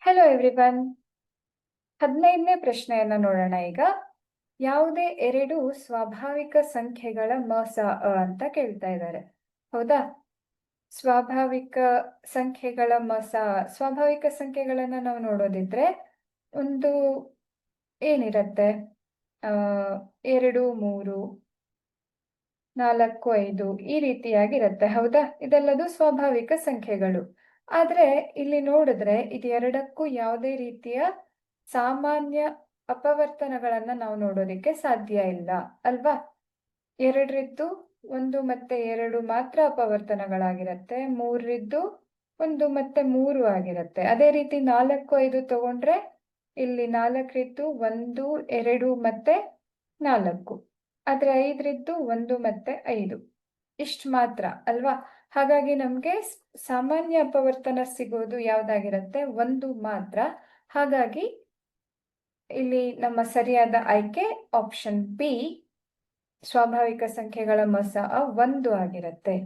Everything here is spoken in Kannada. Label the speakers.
Speaker 1: Hello everyone. 15ನೇ ಪ್ರಶ್ನೆಯನ್ನ ನೋಡೋಣ ಈಗ. ಯಾವುದೇ ಎರಡು ಸ್ವಾಭಾವಿಕ ಸಂಖ್ಯೆಗಳ ಅಂತ ಕೇಳ್ತಾ ಇದ್ದಾರೆ. ಹೌದಾ? ಸ್ವಾಭಾವಿಕ ಸಂಖ್ಯೆಗಳ ಸ್ವಾಭಾವಿಕ ಸಂಖ್ಯೆಗಳನ್ನ ನಾವು ನೋಡೋದಿದ್ರೆ ಒಂದು ಏನಿರತ್ತೆ, 2, 3, 4, 5 ಈ ರೀತಿಯಾಗಿರತ್ತೆ. ಹೌದಾ? ಇದೆಲ್ಲದು ಸ್ವಾಭಾವಿಕ ಸಂಖ್ಯೆಗಳು. ಆದ್ರೆ ಇಲ್ಲಿ ನೋಡಿದ್ರೆ ಇದು ಎರಡಕ್ಕೂ ಯಾವುದೇ ರೀತಿಯ ಸಾಮಾನ್ಯ ಅಪವರ್ತನಗಳನ್ನ ನಾವು ನೋಡೋದಿಕ್ಕೆ ಸಾಧ್ಯ ಇಲ್ಲ ಅಲ್ವಾ? 2 1 ಮತ್ತೆ 2 ಮಾತ್ರ ಅಪವರ್ತನಗಳಾಗಿರತ್ತೆ. 3 1 ಮತ್ತೆ 3 ಆಗಿರತ್ತೆ. ಅದೇ ರೀತಿ 4, 5 ತಗೊಂಡ್ರೆ ಇಲ್ಲಿ 4 1 2 ಮತ್ತೆ 4. ಆದ್ರೆ 5 1 ಮತ್ತೆ 5 ಇಷ್ಟು ಮಾತ್ರ ಅಲ್ವಾ? ಹಾಗಾಗಿ ನಮ್ಗೆ ಸಾಮಾನ್ಯ ಅಪವರ್ತನ ಸಿಗೋದು ಯಾವ್ದಾಗಿರತ್ತೆ? 1 ಮಾತ್ರ. ಹಾಗಾಗಿ ಇಲ್ಲಿ ನಮ್ಮ ಸರಿಯಾದ ಆಯ್ಕೆ ಆಪ್ಷನ್ ಬಿ, ಸ್ವಾಭಾವಿಕ ಸಂಖ್ಯೆಗಳ 1 ಆಗಿರತ್ತೆ.